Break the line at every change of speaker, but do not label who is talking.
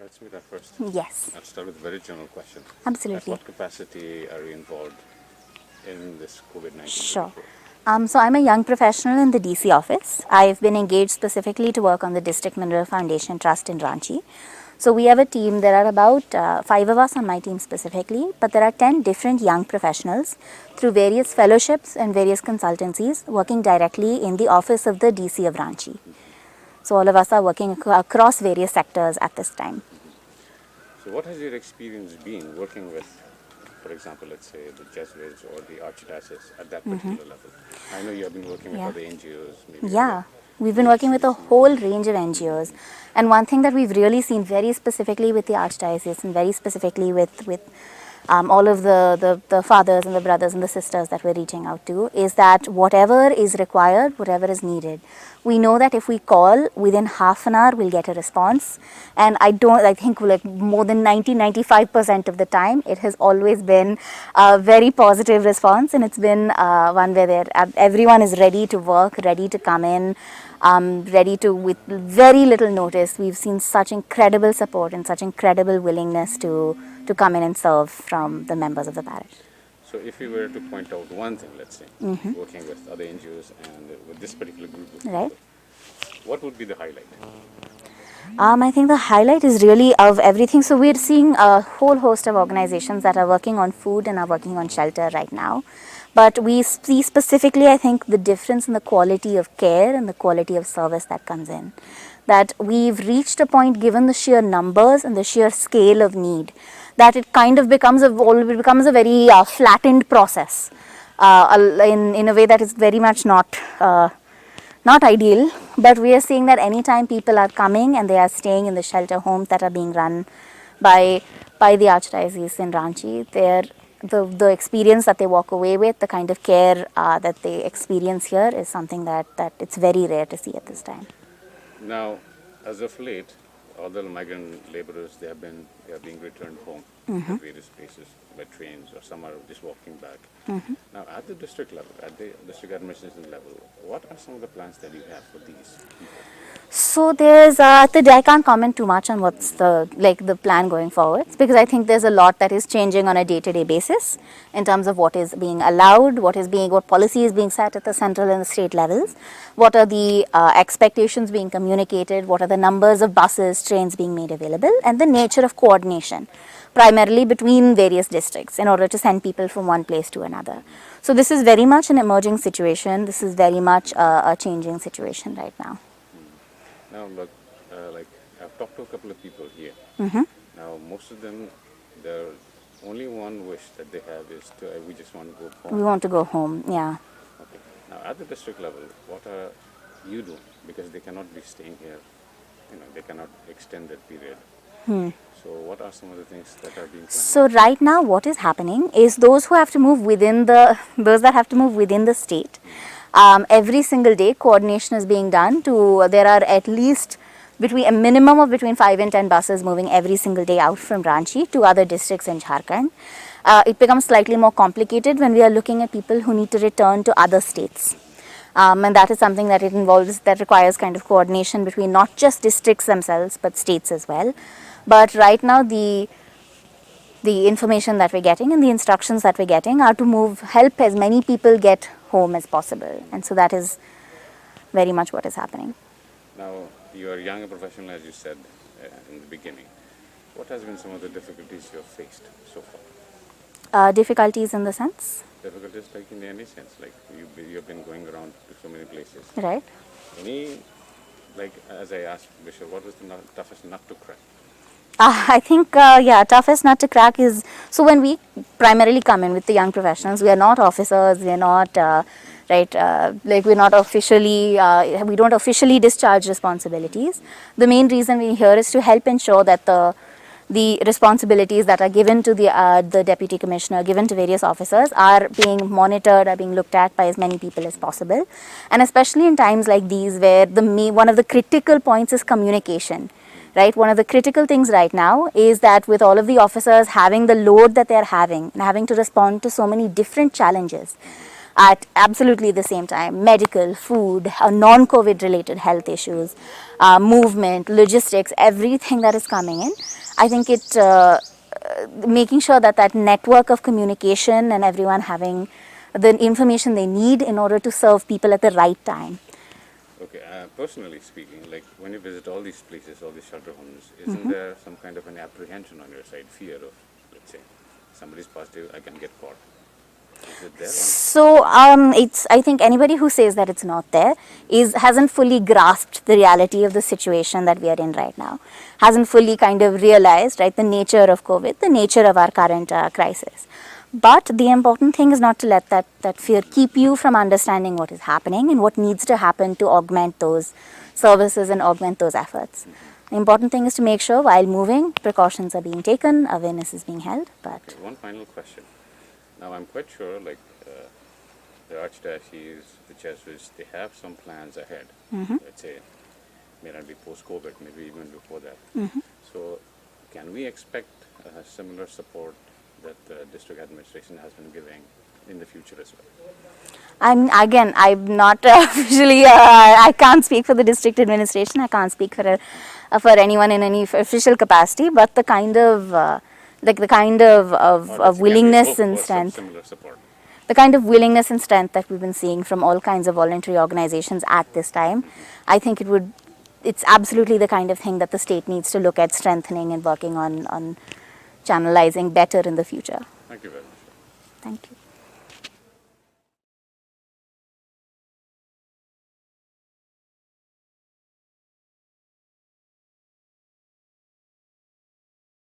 Smita, first.
Yes.
I'll start with a very general question.
Absolutely.
At what capacity are you involved in this COVID-19?
Sure. So I'm a young professional in the DC office. I've been engaged specifically to work on the District Mineral Foundation Trust in Ranchi. So we have a team. There are about 5 of us on my team specifically, but there are 10 different young professionals through various fellowships and various consultancies working directly in the office of the DC of Ranchi. So all of us are working across various sectors at this time.
So what has your experience been working with, for example, let's say the Jesuits or the Archdiocese at that particular level? I know you have been working with other NGOs. Maybe
Yeah, we've been working with a whole range of NGOs. And one thing that we've really seen very specifically with the Archdiocese and very specifically with all of the fathers and the brothers and the sisters that we're reaching out to is that whatever is required, whatever is needed, we know that if we call within half an hour, we'll get a response. And I think like more than 95% of the time, it has always been a very positive response. And it's been one where everyone is ready to work, ready to come in, ready to, with very little notice. We've seen such incredible support and such incredible willingness to come in and serve from the members of the parish.
So if you were to point out one thing, let's say, working with other NGOs and with this particular group of people, what would be the highlight?
I think the highlight is really of everything. So we're seeing a whole host of organizations that are working on food and are working on shelter right now. But we see specifically, I think, the difference in the quality of care and the quality of service that comes in. That we've reached a point, given the sheer numbers and the sheer scale of need, that it kind of becomes a very flattened process in a way that is very much not ideal. But we are seeing that anytime people are coming and they are staying in the shelter homes that are being run by the Archdiocese in Ranchi, the experience that they walk away with, the kind of care that they experience here is something that it's very rare to see at this time.
Now, as of late, other migrant laborers, they are being returned home to various places by trains, or some are just walking back. Now, at the district level, at the district administration level, what are some of the plans that you have for these people?
So there's I can't comment too much on what's the plan going forward, because I think there's a lot that is changing on a day-to-day basis in terms of what is being allowed, what policy is being set at the central and the state levels, what are the expectations being communicated, what are the numbers of buses, trains being made available, and the nature of coordination primarily between various districts in order to send people from one place to another. So this is very much an emerging situation. This is very much a changing situation right now.
Now, look, like I've talked to a couple of people here. Now, most of them, the only one wish that they have is we just want to go home.
We want to go home, yeah.
Okay. Now, at the district level, what are you doing? Because they cannot be staying here. They cannot extend that period. So, what are some of the things that are being planned?
So, right now, what is happening is those that have to move within the state. Every single day, coordination is being done. There are at least a minimum of between 5 and 10 buses moving every single day out from Ranchi to other districts in Jharkhand. It becomes slightly more complicated when we are looking at people who need to return to other states. And that is something that requires kind of coordination between not just districts themselves, but states as well. But right now, the information that we're getting and the instructions that we're getting are to help as many people get home as possible. And so that is very much what is happening.
Now, you are a young professional, as you said in the beginning. What has been some of the difficulties you have faced so far?
Difficulties in the sense?
Difficulties like in any sense, like you've been going around to so many places.
Right.
As I asked Bishop, what was the toughest nut to crack?
I think, toughest nut to crack is, so when we primarily come in with the young professionals, we are not officers, we are not, we're not officially, we don't officially discharge responsibilities. The main reason we're here is to help ensure that the responsibilities that are given to the deputy commissioner, given to various officers, are being monitored, are being looked at by as many people as possible. And especially in times like these, where one of the critical points is communication. Right, one of the critical things right now is that with all of the officers having the load that they're having and having to respond to so many different challenges, at absolutely the same time. Medical, food, non-COVID related health issues, movement, logistics, everything that is coming in. I think making sure that that network of communication and everyone having the information they need in order to serve people at the right time.
Okay, personally speaking, like when you visit all these places, all these shelter homes, isn't there some kind of an apprehension on your side, fear of, let's say, somebody's positive, I can get caught? Is it there?
So I think anybody who says that it's not there hasn't fully grasped the reality of the situation that we are in right now, hasn't fully kind of realized, right, the nature of COVID, the nature of our current crisis. But the important thing is not to let that fear keep you from understanding what is happening and what needs to happen to augment those services and augment those efforts. The important thing is to make sure while moving, precautions are being taken, awareness is being held. But
Okay, one final question. Now, I'm quite sure, like, the Archdiocese, the Jesuits, they have some plans ahead. Let's say, may not be post-COVID, maybe even before that. So, can we expect similar support that the district administration has been giving in the future as well?
I'm not officially, I can't speak for the district administration, I can't speak for anyone in any official capacity, but the kind of, of willingness and strength.
Similar support.
The kind of willingness and strength that we've been seeing from all kinds of voluntary organizations at this time, I think it's absolutely the kind of thing that the state needs to look at strengthening and working on channelizing better in the future.
Thank you very much.
Thank you.